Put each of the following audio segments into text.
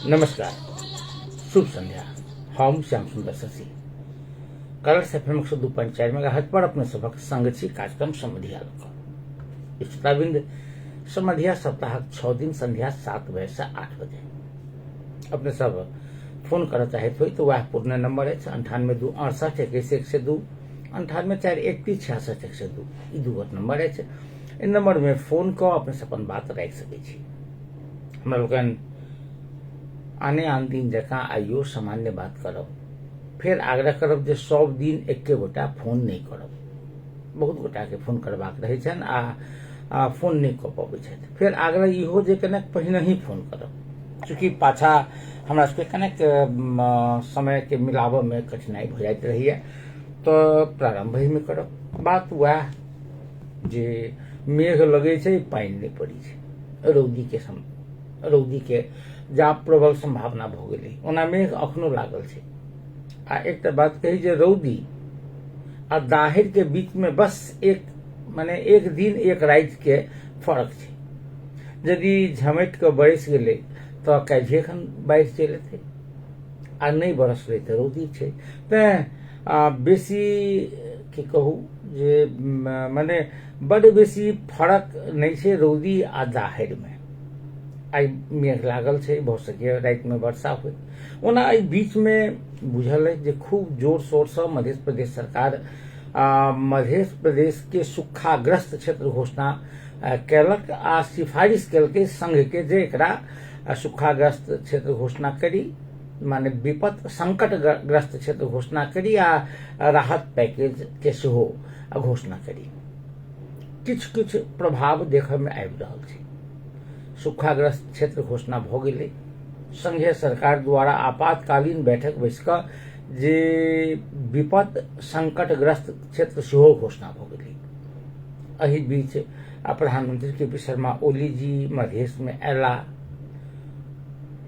नमस्कार, शुभ संध्या। हम श्याम सुंदर शशि कलर्स FM 102.4 मेगाहर्ट्ज पर अपने सबक संगति कार्यक्रम समधिया श्रोताबिंद समधिया सप्ताह 6 दिन संध्या 7 बजे से 8 बजे अपने सब फोन कर चाहे तो वह पूर्ण नंबर है 98 2 68 21 102 98 4 31 66 102 ई दूगो नंबर है। इन नंबर में फोन को अपने से अपन बात रख सके हमरा लोगन आने आन दिन जका आइयो सामान्य बात करब, फिर आग्रह करब जे सब दिन एके गोटा फोन नहीं करब। बहुत गोटा के फोन करबाक रहे छन आ फोन नहीं क पाबै छथि। फिर आग्रह इहो जे कनेक पहिने ही फोन करब, चूँकि पाछा हमरा सबके कनेक समय के मिलाबऽ में कठिनाई भ जाइत रहिए, तो प्रारंभ ही में करब। बात वह जे मेघ लगे छै पानि नहीं पड़ी छै, रौदी के जा प्रबल संभावना भ गेलै, ओना मेघ अखनो लागल छै। आ एक बात कही जे रौदी आ दाहिर के बीच में बस एक दिन एक रात के फर्क छै। यदि झमैट के बरस गेलै तो काल्हिए खन बारिश चलि एतै, आ नहीं बरसलै तो रौदी छै। तें बेसी की कहू जे माने बड़ बेसी फर्क नहीं छै रौदी आ दाहिर में। आई मेघ लागल छै, भ सके रात में वर्षा हुए। ओना आई बीच में बुझल है जे खूब जोर शोर से मध्य प्रदेश सरकार मध्य प्रदेश के सूखाग्रस्त क्षेत्र घोषणा कैलक आ सिफारिश कैलकै संघ के जे एकरा सूखाग्रस्त क्षेत्र घोषणा करी, माने विपद संकट ग्रस्त क्षेत्र घोषणा करी आ राहत पैकेज के सेहो घोषणा करी। किछ प्रभाव देखे में आबि रहल छै। सूखाग्रस्त क्षेत्र घोषणा भ गेलै, संघीय सरकार द्वारा आपातकालीन बैठक बैस क जे विपद संकटग्रस्त क्षेत्र सेहो घोषणा भ गेलै। एहि बीच प्रधानमंत्री के पी शर्मा ओली जी मधेश में अयला,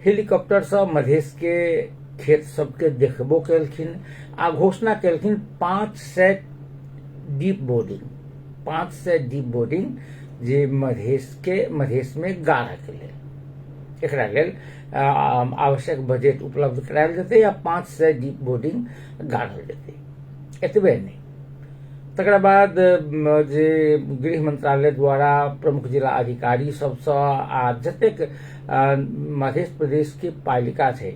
हेलीकॉप्टर से मधेश के खेत सबके देखबो केलखिन आ घोषणा केलखिन 500 डीप बोर्डिंग जे मधेश में गाढ़ के लेल एकरा लेल आवश्यक बजट उपलब्ध करायल जेतै या 500 डीप बोर्डिंग गाढ़ल जेतै। एतबे नहीं, तकरा बाद जे गृह मंत्रालय द्वारा प्रमुख जिला अधिकारी सबसे आ जतेक मध्य प्रदेश के पालिका छै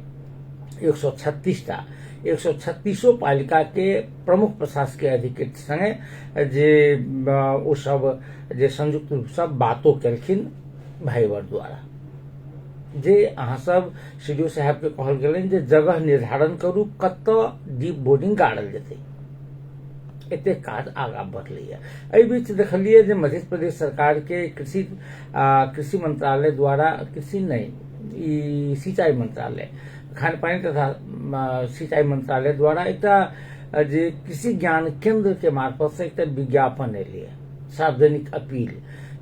136 पालिका के प्रमुख प्रशासकीय अधिकृत संगे जे ओ सब जे संयुक्त रूप से बातो केलखिन भाईवर द्वारा, जे अहाँ सब सीडीओ साहब के कहल गेलनि जे जगह निर्धारण करू कतऽ डीप बोर्डिंग गाड़ल जेतै। एते काज आगा बढ़लैया। एहि बीच देखलिए जे मध्य प्रदेश सरकार के कृषि मंत्रालय द्वारा, कृषि नहीं सिंचाई मंत्रालय, खान पानी तथा सिंचाई मंत्रालय द्वारा एकटा जे कृषि ज्ञान केंद्र के मार्फत से एकटा विज्ञापन एलिए, सार्वजनिक अपील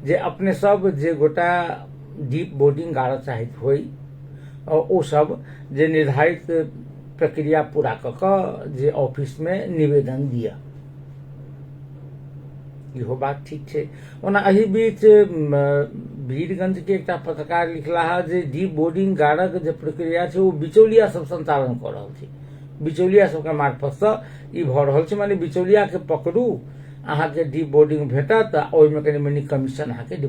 जे अपने सब जे गोटा डीप बोर्डिंग गाड़ऽ चाहैत होई ओ सब जे निर्धारित प्रक्रिया पूरा क के जे ऑफिस में निवेदन दिया। इहो बात ठीक छै। ओना एहि बीच वीरगंज के एकटा पत्रकार लिखला है जे डीप बोर्डिंग गाड़क जे प्रक्रिया छै वो बिचौलिया सब संचालन कर रहल छै। बिचौलिया सबके मार्फत से ई भ रहल छै, माने बिचौलिया के पकड़ू, अहाँ के डीप बोर्डिंग भेटत आ ओहि में कनी मनी कमीशन अहाँ के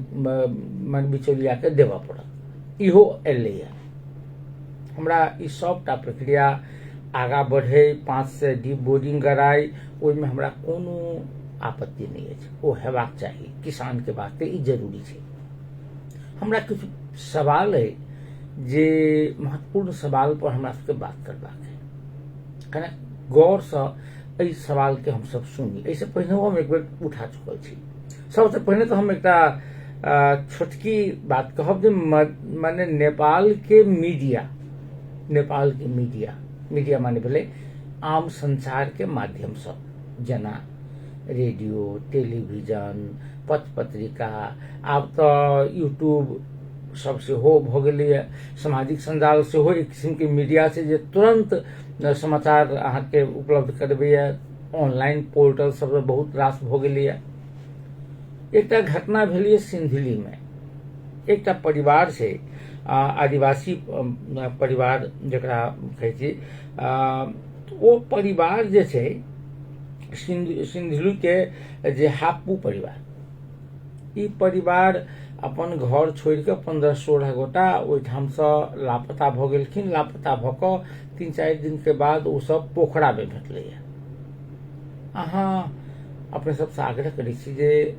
माने बिचौलिया के देबऽ पड़त। इहो एलैया। हमरा ई सबटा प्रक्रिया आगा बढ़े, 500 डीप बोर्डिंग गड़ाई, ओहि में हमरा कोनो आपत्ति नहीं है, वो हेबाक चाहिए। किसान के वास्ते ई जरूरी छै। हमरा कुछ सवाल है जे महत्वपूर्ण सवाल पर हमरा सबके बात करबाक है, कने गौर से एहि सवाल के हम सब सुनी। ऐसे पहिने हम एक बेर उठा चुकल छी। सबसे पहले तो हम एकटा छोटकी बात कहब जे माने नेपाल के मीडिया माने भेलै आम संचार के माध्यम से, जेना रेडियो, टेलीविजन, पत्र पत्रिका, आब तो यूट्यूब सब सेहो भ गेलैया, सामाजिक संजाल सेहो एक किस्म के मीडिया छै जे तुरंत समाचार अहाँ के उपलब्ध करबैया। ऑनलाइन पोर्टल सब बहुत रास भ गेलैया। एकटा घटना भेलिए सिंधुली में, एकटा परिवार छै आदिवासी परिवार जकरा कहै छी, ओ परिवार जे छै सिन्धुली के जे हापू परिवार, ई परिवार अपन घर छोड़ के 15-16 गोटा ओहिठाम से लापता भ गेलखिन। लापता भ क 3-4 दिन के बाद ओ सब पोखरा में भेटलैया। अहाँ अपने सबसे आग्रह करै छी जे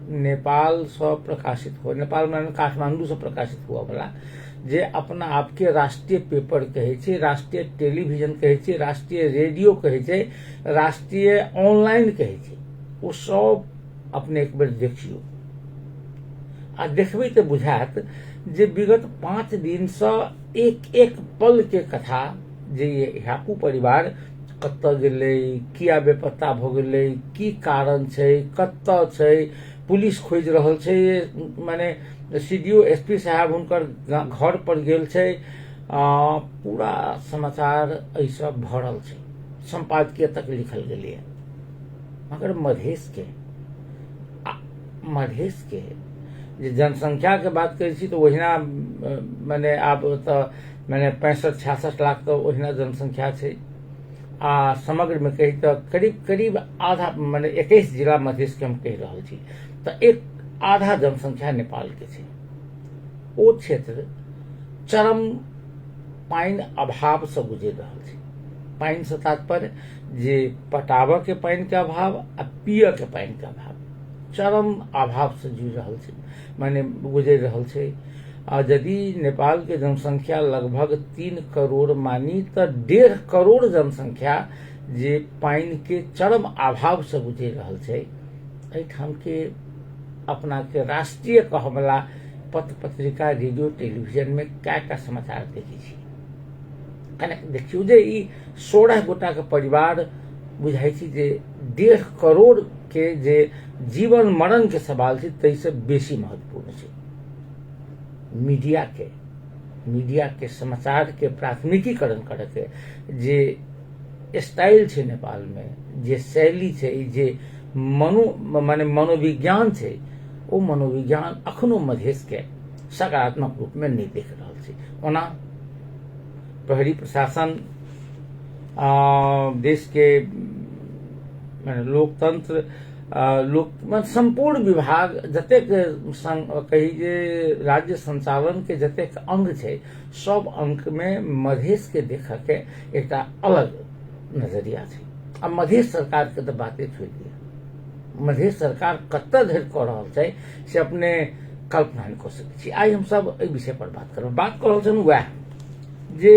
नेपाल से प्रकाशित हो, नेपाल में काठमांडू से प्रकाशित हुआ वाला जे अपना आपके राष्ट्रीय पेपर कहै छै, राष्ट्रीय टेलीविजन कहै छै, राष्ट्रीय रेडियो कहै छै, राष्ट्रीय ऑनलाइन कहै छै, ओ सब अपने एक बेर देखियो। आ देखबै तऽ बुझायत जे विगत 5 दिन से एक एक पल के कथा जे हापू परिवार कतऽ गेलै, किया बेपत्ता भ गेलै, की कारण छै, कतऽ छै, पुलिस खोज रहल छै, माने सीडीओ एसपी साहब हुनकर घर पर गेल छै, पूरा समाचार एहि सब भरल छै, संपादकीय तक लिखल गेलै। मगर मधेश के जे जनसंख्या के बात करै छी तऽ ओहिना माने आब तऽ माने 65-66 लाख तऽ ओहिना जनसंख्या छै। आ समग्र में कही तो करीब आधा माने 21 जिला मधेश के हम कह रहल छी, तऽ एक आधा जनसंख्या नेपाल के छै। ओ क्षेत्र चरम पानि अभाव से गुजरि रहल छै। पानि से तात्पर्य जे पटाबऽ के पानि के अभाव आ पियऽ के पानि के अभाव, चरम अभाव से जुझि रहल छै, माने गुजरि रहल छै। आ यदि नेपाल के जनसंख्या लगभग 3 करोड़ मानी तऽ 1.5 करोड़ जनसंख्या जे पानि के चरम अभाव से गुजरि रहल छै, एहिठाम के अपना के राष्ट्रीय कहबला पत्र पत्रिका, रेडियो, टेलीविजन में क्या समाचार देखै छी। कने देखियो जे ई 16 गोटा के परिवार बुझाई छी जे 1.5 करोड़ के जे जीवन मरण के सवाल छै तै से बेसी महत्वपूर्ण छै। मीडिया के समाचार के प्राथमिकीकरण करे के जे स्टाइल छै नेपाल में, जे शैली छै, जे माने मनोविज्ञान छै, ओ मनोविज्ञान अखनो मधेश के सकारात्मक रूप में नहीं देख रहल छै। ओना प्रहरी प्रशासन, देश के लोकतंत्र, संपूर्ण विभाग जतेक कही जे राज्य संचालन के जतेक अंग छै, सब अंग में मधेश के देख के एक अलग नजरिया छै। आ मधेश सरकार के तो बातें छोड़ दिया, मधेश सरकार कतऽ धरि कऽ रहल छै से अपने कल्पना नहीं कर सकै छी। आइ हम सब एहि विषय पर बात करब। बात कर रहल छलहुँ वएह जे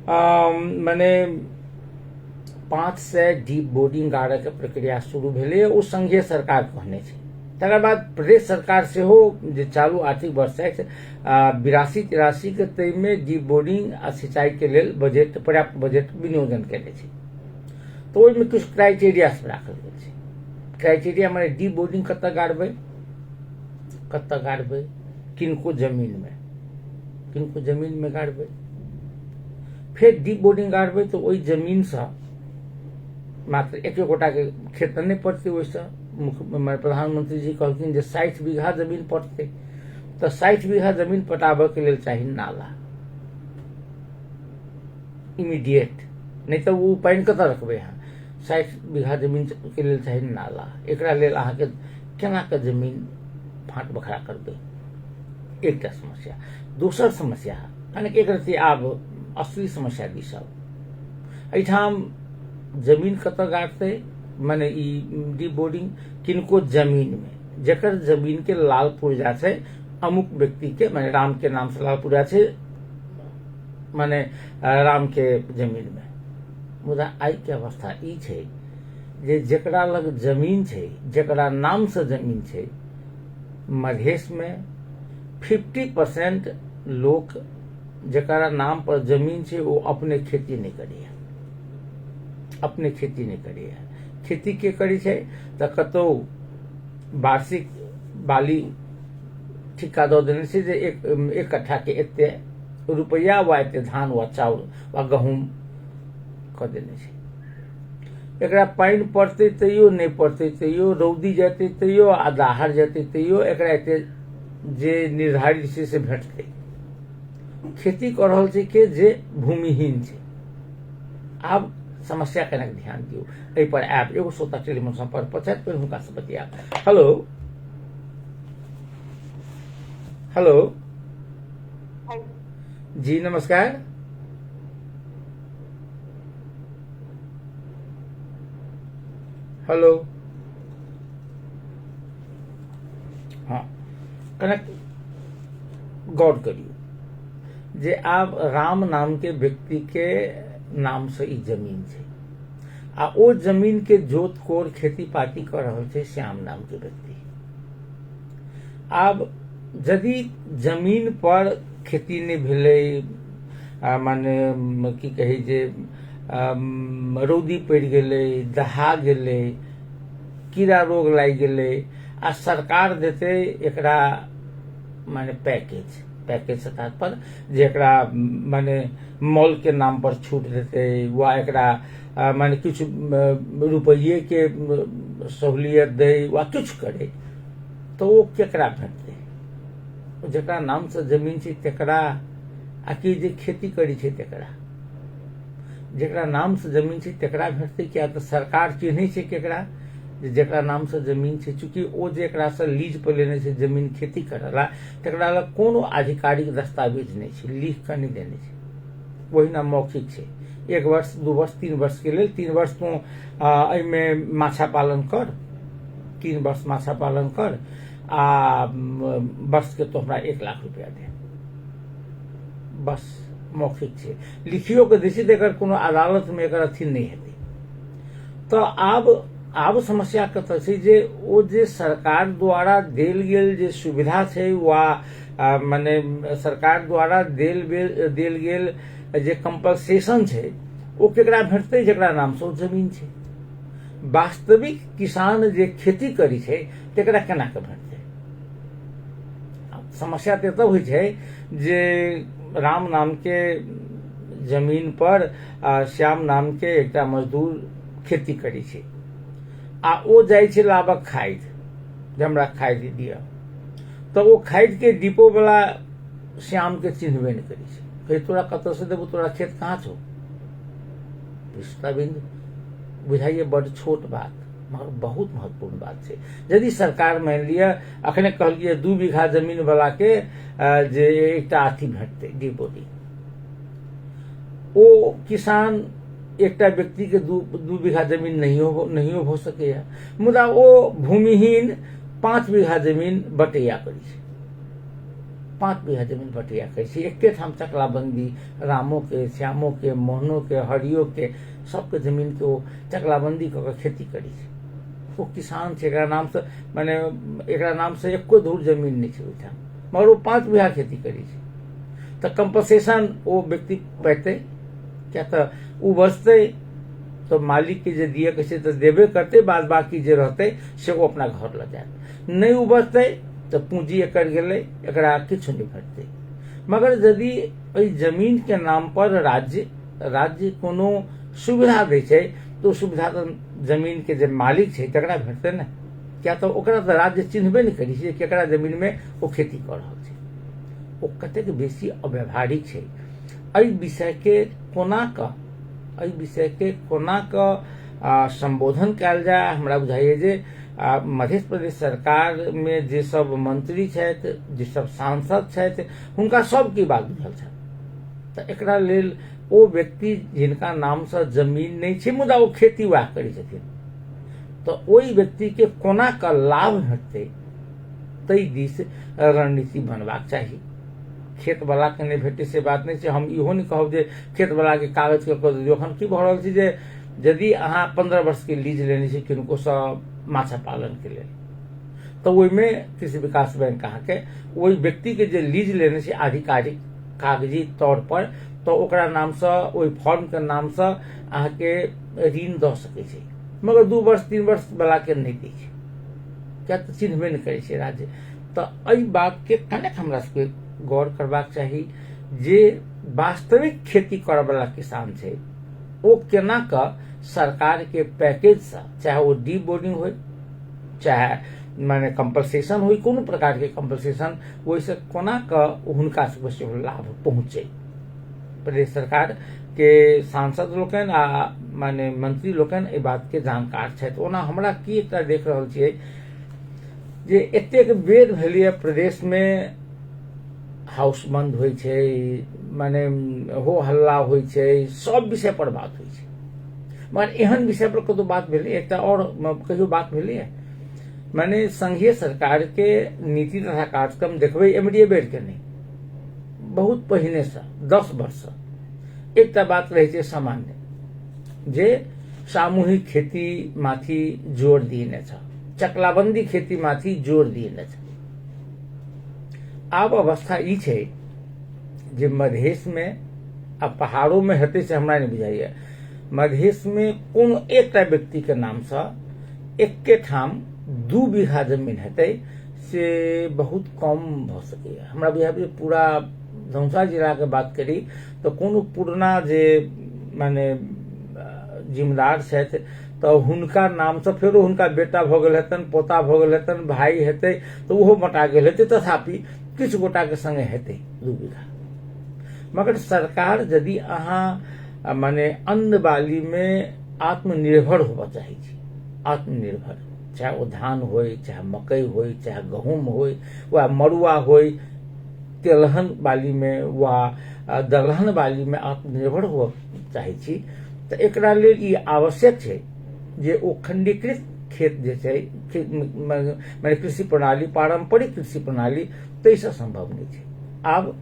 माने 500 डीप बोर्डिंग गाड़े के प्रक्रिया शुरू भेलै, ओ संघीय सरकार कहने छै। तकर बाद प्रदेश सरकार सेहो जे चालू आर्थिक वर्ष 82-83 के तय में डीप बोर्डिंग आ सिंचाई के लेल बजट, पर्याप्त बजट विनियोजन केने छै। तो ओहिमे किछु क्राइटेरिया सब राखल गेल छै। क्राइटेरिया माने डीप बोर्डिंग कतऽ गाड़बै, किनको जमीन में गाड़बै, फिर डीप बोर्डिंग गाड़बै तो ओहि जमीन से मात्र एक गोटा के खेत नहीं पड़ते। ओहिसँ प्रधानमंत्री जी कहलखिन जे 60 बीघा जमीन पड़ते, तो 60 बीघा जमीन पटाबऽ के लेल चाही नाला इमीडिएट, नहीं तो वो पानि कतऽ रखबै अहाँ। 60 बीघा जमीन के लेल चाही नाला। एकरा लेल अहाँके केना के जमीन फाँट बखरा करबै, एकटा समस्या। दोसर समस्या कने एक रती आब असली समस्या दिस आब। एहिठाम जमीन कतऽ गाड़तै, माने ई डीप बोर्डिंग किनको जमीन में, जकर जमीन के लाल पुर्जा छै, अमुक व्यक्ति के माने राम के नाम से लाल पुर्जा छै, माने राम के जमीन में। मुदा आई के अवस्था ई छै जे जेकरा लग जमीन छै, जेकरा नाम से जमीन छै, मधेश में 50% लोग जेकरा नाम पर जमीन छै वो अपने खेती नहीं करैया, खेती के करै छै तऽ कतौ वार्षिक बाली ठिका दऽ देने छै जे एक कट्ठा के एते रुपया वा एते धान वा चाउर वा गहूम कऽ देने छै। एकरा पानि पड़तै तैयो नहीं पड़तै तैयो, रौदी जेतै तैयो आ दाहड़ जेतै तैयो एकरा एते जे निर्धारित छै से भेटतै। खेती कर रहल छै के जे भूमिहीन छै। आब समस्या कनेक ध्यान दियौ, एहि पर आयब। एगो श्रोता टेलीफोन संपर्क पर छथि, फिर हुनका से बतियाब। हेलो हेलो जी नमस्कार। हेलो हाँ, कनेक्ट गौर करियो जे आब राम नाम के व्यक्ति के नाम से ई जमीन छै आ ओ जमीन के जोत कोर खेती पाती कर रहल छै श्याम नाम के व्यक्ति। आब यदि जमीन पर खेती नहीं भेलै, माने की कही जे रौदी पड़ि गेलै, दहा गेलै, कीड़ा रोग लागि गेलै आ सरकार देते एकरा माने पैकेज से तात्पर्य जे एकरा माने मॉल के नाम पर छूट देते वा एकरा माने कुछ रुपये के सहूलियत दे वा कुछ करे, तो वो केकरा भेटते? जेकरा नाम से जमीन छै तेकरा, आकि जे खेती करी छै तेकरा? जेकरा नाम से जमीन छै तेकरा भेटते। क्या तो सरकार चिन्है छै केकरा जेकरा नाम से जमीन छै, चूंकि ओ जेकरा से लीज पर लेने छै जमीन खेती करला तेकरा लग कोनो आधिकारिक दस्तावेज नहीं छै, लिख के नहीं देने छै, वही ना मौखिक छै। 1 वर्ष 2 वर्ष 3 वर्ष के लिए 3 वर्ष तो एहिमे माछा पालन कर, 3 वर्ष माछा पालन कर आ वर्ष के तो हमरा 1 लाख रुपया दे, बस मौखिक छै। लिखियो के दै छै तऽ एकर कोनो अदालत में एकर अथी नहीं हेतै। तो आब समस्या कतऽ छै जे ओ जे सरकार द्वारा देल गेल जे सुविधा छै वा माने सरकार द्वारा देल गेल जे कंपनसेशन छै ओ केकरा भेटतै? जेकरा नाम से जमीन छै। वास्तविक किसान जे खेती करी छै तेकरा केना के भेटतै? समस्या तऽ एतऽ होइ छै जे राम नाम के जमीन पर श्याम नाम के एकटा मजदूर खेती करी छै आ ओ जाइ छै लाबक खाद, जे हमरा खाद दिअ, तो ओ खाद के डिपो वाला श्याम के चिन्हबे नहीं करी छै। फिर तोरा कतऽ से देबू, तोरा खेत कहाँ छौ? विस्ताबिंद बुझाइए बड़ छोट बात, मगर बहुत महत्वपूर्ण बात छै। यदि सरकार मान लिया अखने कहलिए 2 बीघा जमीन वाला के जे एकटा अथी भेटतै डिपोटी, ओ किसान एकटा व्यक्ति के 2 बीघा जमीन नहीं हो सके, मुदा ओ भूमिहीन 5 बीघा जमीन बटैया करी छै, 5 बीघा जमीन बटैया करी छै। एके ठाम चकलाबंदी रामो के, श्यामो के, मोहनो के, हरियो के, सबके जमीन के ओ चकलाबंदी कऽ के खेती करी छै। वो किसान छै, एकरा नाम से माने एकरा नाम से एको धूर जमीन नहीं छै ओहिठाम, मगर वो 5 बीघा खेती करी छै। तऽ कंपनसेशन ओ व्यक्ति पैतै? क्या तो उ बचते तो मालिक के जे दिए के छै तऽ देबे करते, बाद बाकी जे रहते से वो अपना घर ल जाए। नहीं उ बचते तो पूंजी एकर गेलै, एकरा किछु नहीं भेटतै। मगर यदि एहि जमीन के नाम पर राज्य कोनो सुविधा दै छै तो सुविधा तो जमीन के जे मालिक छै तकरा भेटतै ने। क्या तो ओकरा तो राज्य चिन्हबे नहीं करी छै केकरा जमीन में वो खेती कर रहल छै। ओ कतेक बेसी अव्यावहारिक छै। एहि विषय के कोना कऽ संबोधन कयल जाय। हमरा बुझाइए जे मध्य प्रदेश सरकार में जे सब मंत्री छथि, जे सब सांसद छथि, हुनका सबके बात बुझल छनि। तऽ एकरा लेल ओ व्यक्ति जिनका नाम से जमीन नहीं छै मुदा ओ खेती वएह करै छथिन, तऽ ओहि व्यक्ति के कोना कऽ लाभ भेटतै ताहि दिस रणनीति बनबाक चाही। खेत वाला के नहीं भेटे से बात नहीं छै। हम इहो नहीं कहब जे खेत वाला के कागज के कऽ दियौ। अखन की भऽ रहल छै जे यदि अहाँ 15 वर्ष के लीज लेने छी किनको सँ माछा पालन के लेल, तो ओहिमे कृषि विकास बैंक अहाँके ओहि व्यक्ति के जे लीज लेने छै आधिकारिक कागजी तौर पर, तो ओकरा नाम से ओहि फॉर्म के नाम से अहाँके ऋण दऽ सकै छै, मगर 2 वर्ष 3 वर्ष वाला के नहीं दै छै। क्या तऽ चिन्हबे नहीं करै छै राज्य। तऽ एहि बात के कनेक हमरा सबके गौर करबाक चाही जे वास्तविक खेती करय वाला किसान छै ओ केना कऽ सरकार के पैकेज से, चाहे वो डी बोर्डिंग हो, चाहे माने कंपलसेशन हुई, कोनो प्रकार के कंपलसेशन ओहिसँ कोना कऽ हुनका सबके सेहो लाभ पहुँचे। प्रदेश सरकार के सांसद लोकनि आ माने मंत्री लोकनि एहि बात के जानकार छथि। ओना हमरा की एकटा देख रहल छियै जे एतेक बेर भेलैए प्रदेश में हाउस बंद होइ छै, माने हो हल्ला होइ छै, सब विषय पर बात होइ छै, मगर एहन विषय पर कतौ बात भेलै? एकटा और कहियो बात भेलैए? माने संघीय सरकार के नीति तथा कार्यक्रम देखबै एमडीए बेर के नहीं, बहुत पहिने से 10 वर्ष से एकटा बात रहे छै सामान्य, जे सामूहिक खेती माथि जोर दिने छ, चकलाबंदी खेती माथि जोर दिने छ। आब अवस्था ई छै जे मधेश में आ पहाड़ों में हेतै से हमरा नहीं बुझाइए। मधेश में कोनो एकटा व्यक्ति के नाम से एके ठाम 2 बीघा जमीन हेतै से बहुत कम भ सकैए। हमरा बुझाइए पूरा धनुषा जिला के बात करी तो कोनो पुरना जे माने जिम्मेदार छथि तो हुनका नाम से फेरो हुनका बेटा भ गेल हेतनि, पोता भ गेल हेतनि, भाई हेतै तो ओहो बटा गेल हेतै, तथापि किछु गोटा के संगे हेतै 2 बीघा। मगर सरकार यदि अहाँ माने अन्न बाली में आत्मनिर्भर होबऽ चाहै छी, आत्मनिर्भर, चाहे वो धान होय, चाहे मकई होय, चाहे गहूम होय, वा मड़ुआ होय, तेलहन बाली में वा दलहन बाली में आत्मनिर्भर हो चाहे छी तो एकरा लेल ई आवश्यक छै जे ओ खंडीकृत खेत जे छै, माने कृषि प्रणाली, पारंपरिक कृषि प्रणाली तैसे संभव नहीं छै। आब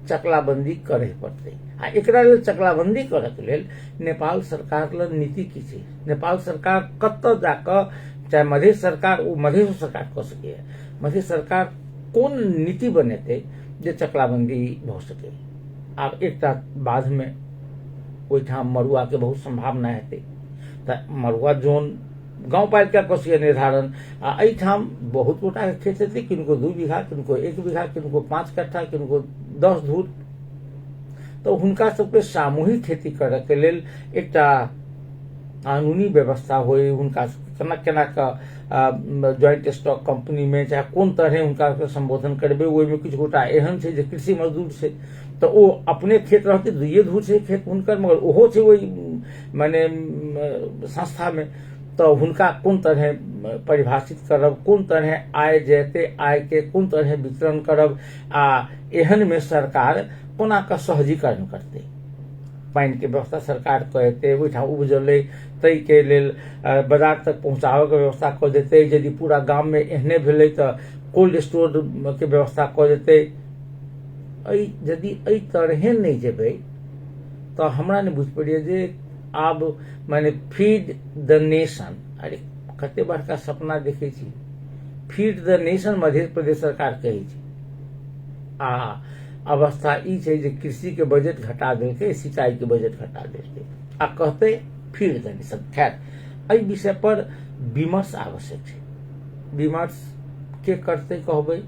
चकलाबंदी करे पड़तै। आ एकरा लेल चकलाबंदी करऽ के लेल नेपाल सरकार लग नीति की छै? नेपाल सरकार कतऽ जाकऽ, चाहे मधेश सरकार, ओ मधेश सरकार कऽ सकैए, मधेश सरकार कोन नीति बनेतै जे चकलाबंदी भ सके? आब एकटा बाध में ओहिठाम मड़ुआ के बहुत संभावना हेतै तऽ मड़ुआ जोन गांव पालिका कऽ निर्धारण, आ एहिठाम बहुत गोटा के खेत हेतै, किनको 2 बीघा, किनको 1 बीघा, किनको 5 कट्ठा, किनको 10 धूर, तो हुनका सबके सामूहिक खेती करऽ के लेल एकटा कानूनी व्यवस्था होय, हुनका केना केना कऽ ज्वाइंट स्टॉक कंपनी में चाहे कोन तरह हुनका के संबोधन करबे। ओहिमे किछु गोटा एहन छै जे कृषि मजदूर छै तो ओ अपने खेत रहते, 2 धूर छै खेत हुनकर, मगर ओहो छै ओहि माने संस्था में, तो हुनका कोन तरह परिभाषित करब, कोन तरह आय जेते, आय के कोन तरह वितरण करब, आ एहन में सरकार कोना कऽ सहजीकरण करतै। पानि के व्यवस्था सरकार कऽ देतै, ओहिठाम उपजलै ताहि के लेल बाजार तक पहुँचाबऽ के व्यवस्था कऽ देतै। यदि पूरा गाम में एहने भेलै तऽ कोल्ड स्टोर के व्यवस्था कऽ देतै। यदि एहि तरहे नहीं जेबै तो हमरा नहीं बुझ पड़िए जे आब माने फीड द नेशन, अरे कते बड़का सपना देखे छी, feed the nation Madhya Pradesh सरकार कहै छै, आ अवस्था ई छै जे कृषि के बजट घटा देलकै, सिंचाई के बजट घटा देलकै, आ कहते फीड द नेशन। खैर एहि विषय पर विमर्श आवश्यक छै। विमर्श के करते कहबै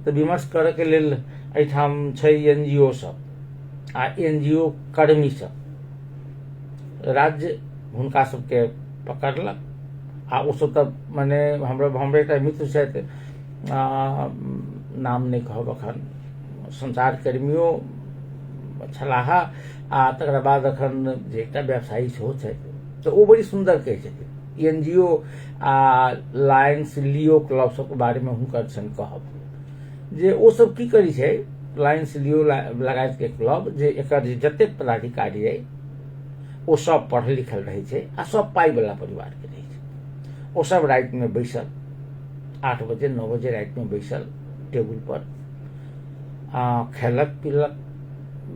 तऽ विमर्श करऽ के लेल एहिठाम छै एनजीओ सब आ एनजीओ कर्मी सब। राज्य हुनका सबके पकड़लक, आ ओ सब तऽ माने हमरे एकटा मित्र छथि, नाम नहीं कहब अखन, संचार कर्मियों छलाह, आ तकर बाद अखन जे एकटा व्यवसायी सेहो छथि, तऽ ओ बड़ी सुंदर कहै छथिन। एनजीओ आ लायंस लियो क्लब सबके बारे में हुनकर छनि कहब, जे ओ सब की करी छै, लायंस लियो लगायत के क्लब, जे एकर जतेक पदाधिकारी अइ ओ सब पढ़ल लिखल रहे छै, आ सब पाई वाला परिवार के रहे छै। ओ सब रात में बैसल, 8 बजे 9 बजे रात में बैसल टेबुल पर खेलक पीलक,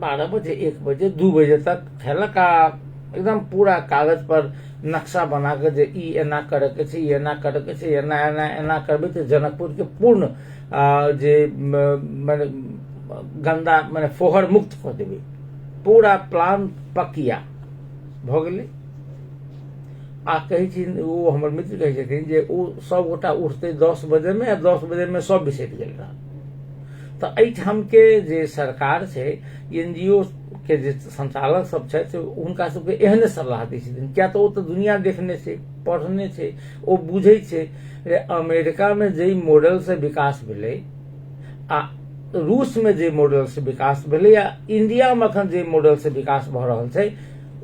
12 बजे 1 बजे 2 बजे तक खेलक, आ एकदम पूरा कागज पर नक्शा बना के जे ई एना करे के छै, एना करे के छै, एना एना एना करबै तऽ जनकपुर के पूर्ण जे माने गंदा माने फोहर मुक्त कऽ देबै, पूरा प्लान पकिया भऽ गेलै। आ कहै छी ओ हमर मित्र कहै छथिन जे ओ सब गोटा उठते 10 बजे में, आ 10 बजे में सब बिसरि गेल रहल। तऽ एहिठाम के जे सरकार छै, एनजीओ के जे संचालक सब छै, हुनका सबके एहने सलाह दै छथिन, किया तऽ ओ तऽ दुनिया देखने छै, पढ़ने छै ओ बुझै छै जे अमेरिका में जे मॉडल से विकास भेलै आ रूस में जे मॉडल से विकास भेलै या इंडिया में अखन जे मॉडल से विकास भ रहल छै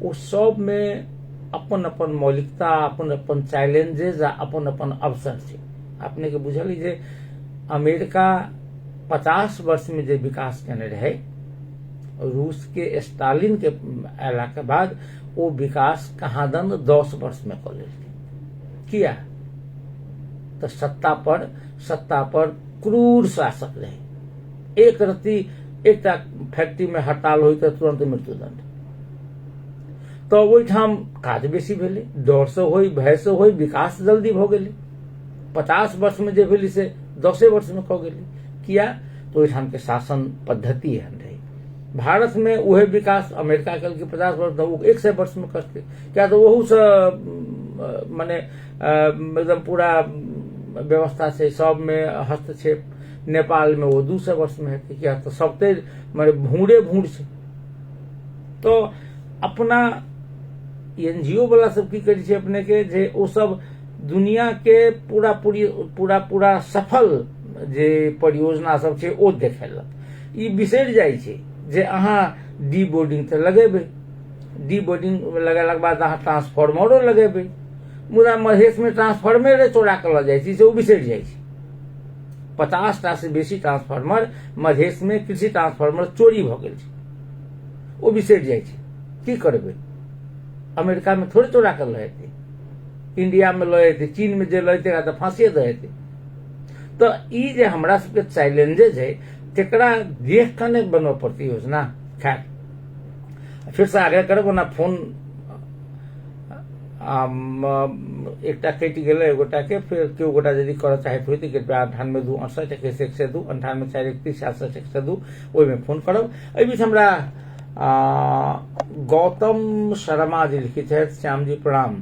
ओ सब में अपन अपन मौलिकता, अपन अपन चैलेंजेस आ अपन अपन अवसर छै। अपने के बुझल जे अमेरिका 50 वर्ष में जे विकास केने रहे, रूस के स्टालिन के अयला के बाद वो विकास कहादन 10 वर्ष में क लेलकै। किया तो सत्ता पर क्रूर शासक रहे। एक रत्ती एकटा फैक्ट्री में हड़ताल होई तो तुरंत मृत्युदंड। तो ओहिठाम काज बेसी भेलै, डर से होई, भय से होई, विकास जल्दी भ गेलै। 50 वर्ष में जे भेलै से 10 वर्ष में क गेलै। किया तो ओहिठाम के शासन पद्धति एहन रहे। भारत में उहे विकास अमेरिका कल के 50 वर्ष वो 100 वर्ष में करते। क्या तो वहू से माने एकदम पूरा व्यवस्था से सब में हस्तक्षेप। नेपाल में वो 200 वर्ष में हेतै। क्या तो सबते माने भूड़ छै। तो अपना एनजीओ वाला सब की करै छै अपने के जे ओ सब दुनिया के पूरा सफल जे परियोजना सब छै ओ देखेलक। ई बिसरि जाइ छै जे अहाँ डी बोर्डिंग तऽ लगेबै, डी बोर्डिंग लगेलाक बाद अहाँ ट्रांसफार्मरो लगेबै, मुदा मधेश में ट्रांसफार्मरे चोरा कऽ लऽ जाइ छै से ओ बिसरि जाइ छै। 50टा से बेसी ट्रांसफार्मर मधेश में कृषि ट्रांसफार्मर चोरी भऽ गेल छै, ओ बिसरि जाइ छै। की करबै? अमेरिका में थोड़े चोरा कर लऽ जेतै, इंडिया में लऽ जेतै, चीन में जे लऽ जेतै तऽ फांसिए दऽ जेतै। तो ई जे हमरा सबके चैलेंजेस है तेकरा देख कऽ नहि बनबऽ पड़तै योजना। खैर फिर से आगे करब ओना फोन एकटा कटि गेलै एगोटा के। फिर केओ गोटा यदि करऽ चाहैत होय तऽ कृपया 98 2 68 21 102 98 4 31 66 102 ओहिमे फोन करब। एहि बीच हमरा गौतम शर्मा जी लिखित है, श्याम जी प्रणाम।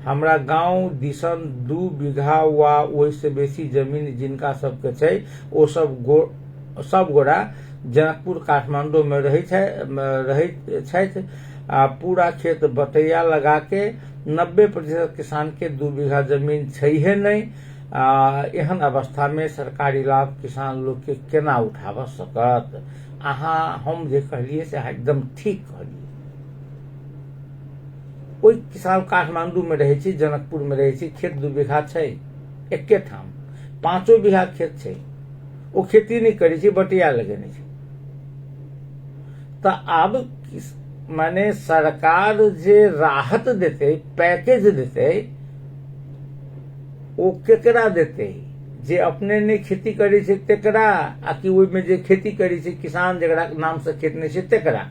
हमरा गांव दिसन 2 बीघा वा ओहिसे बेसी जमीन जिनका सबके छै ओ सब गोरा जनकपुर काठमांडू में रहै छथि। पूरा खेत बटैया लगा के 90% किसान के 2 बीघा जमीन छैहे नहीं। एहन अवस्था में सरकारी लाभ किसान लोग के केना उठावा सकत? अहाँ हम जे कहलिए से एकदम ठीक कहलिए। कोई किसान काठमांडू में रहे छै, जनकपुर में रहे छै, खेत 2 बीघा छै, एके ठाम 5 बीघा खेत छै, ओ खेती नहीं करे छै, बटिया लगेने छै। तो अब माने सरकार जे राहत देते, पैकेज देते, ओ केकरा देते? जे अपने ने खेती करे छै तेकरा, आ कि ओहि में जे खेती करे छै किसान जकरा नाम से खेत नहीं छै तेकरा?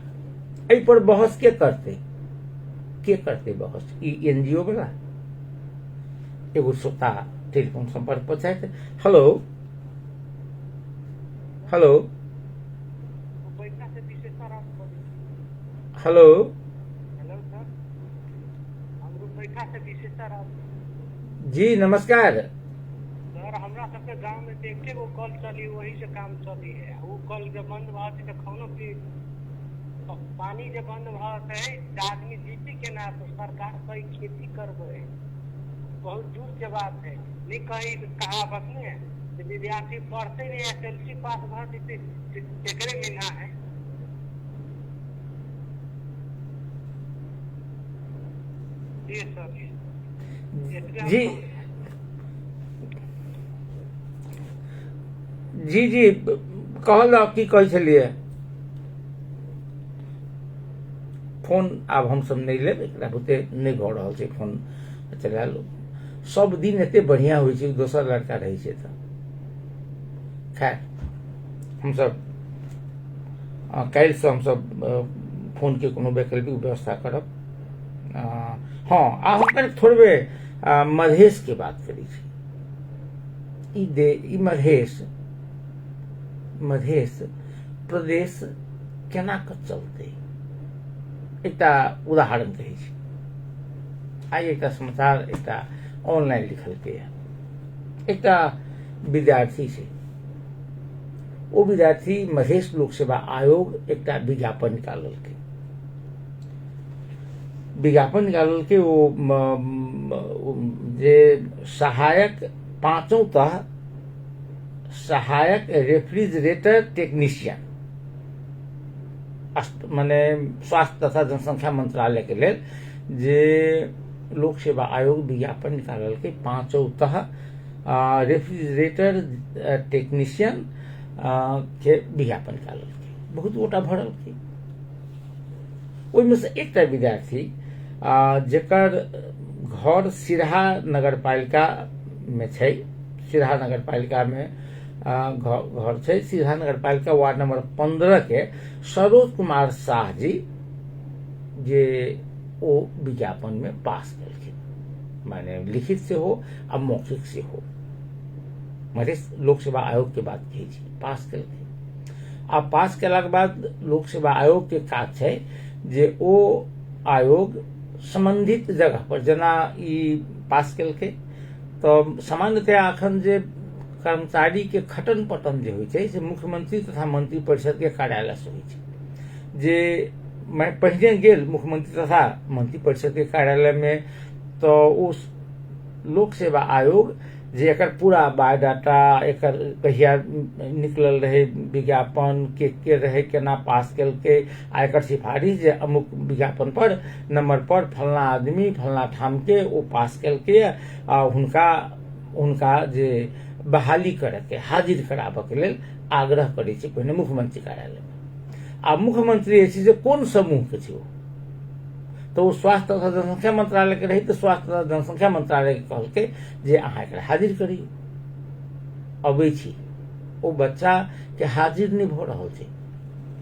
एहि पर बहस के करते बहस? ई एनजीओ वाला? एगो श्रोता टेलीफोन संपर्क पर छथि। हेलो हेलो हेलो जी नमस्कार। सर हमरा सबके गांव में तो एके गो कल चली, वही से काम चली है। वो कल जब बंद भ जाए खानो की पानी जब बंद भ जाए आदमी जीती के ना, तो सरकार कहीं खेती करबे, बहुत दूर के बात है। नहीं कहीं कहावत में है विद्यार्थी पढ़ते नहीं, एसएलसी पास भ जेकरे में ना है। जी सर जी जी जी कहल की कहे छलिए? फोन आब हम सब नहीं लेब, एकरा बुते नहीं भ रहल छै। फोन चला लो, सब दिन एते बढ़िया होइ छै, दोसर लड़का रहे छै तऽ खैर हम सब काल्हि से हम सब फोन के कोनो वैकल्पिक व्यवस्था करब। हाँ हम कनि थोड़बे मधेश के बात करी छी। ई मधेश प्रदेश केना कऽ चलतै? एकटा उदाहरण कहै छी। आइ एकटा समाचार एकटा ऑनलाइन लिखलकै है। एकटा विद्यार्थी छै, ओ विद्यार्थी मधेश लोक सेवा आयोग एकटा विज्ञापन निकाललकै। विज्ञापन निकालल के वो जे सहायक पांचों तह सहायक रेफ्रिजरेटर टेक्नीशियन माने स्वास्थ्य तथा जनसंख्या मंत्रालय के लिए जे लोक सेवा आयोग विज्ञापन निकालल के पांचों तह रेफ्रिजरेटर टेक्नीशियन के विज्ञापन निकालल के बहुत गोटा भरल के ओहिमे से एकटा विद्यार्थी जेकर घर सिरहा नगर पालिका में छै सिरहा नगर पालिका में घर छै सिरहा नगर पालिका वार्ड नंबर 15 के सरोज कुमार शाह जी जे ओ विज्ञापन में पास कलखिन माने लिखित से हो आ मौखिक से हो माने लोक सेवा आयोग के बात कही छी पास कलखिन आ पास केला के बाद लोक सेवा आयोग के काज छै जे ओ आयोग संबंधित जगह पर जना ई पास केलकै तो सामान्यतया अखन जे कर्मचारी के खटन पटन जे होइ छै से मुख्यमंत्री तथा मंत्री परिषद के कार्यालय से होइ छै जे मैं पहिने गेल मुख्यमंत्री तथा मंत्री परिषद के कार्यालय में तो उस लोक सेवा आयोग जे एकर पूरा बायोडाटा एकर कहिया निकलल रहे विज्ञापन के रहे केना पास केलकै आ एकर सिफारिश जे अमुक विज्ञापन पर नंबर पर फलना आदमी फलना ठाम के ओ पास केलकै आ हुनका जे बहाली करे के हाजिर कराबऽ के लेल आग्रह करै छै पहिने मुख्यमंत्री कार्यालय में आ मुख्यमंत्री जे कोन समूह के छै तो स्वास्थ्य तथा जनसंख्या मंत्रालय के रही तो स्वास्थ्य तथा जनसंख्या मंत्रालय के कहलकै जे अहाँ एकरा हाजिर करियौ अबै छी ओ बच्चा के हाजिर नहीं भ रहल छै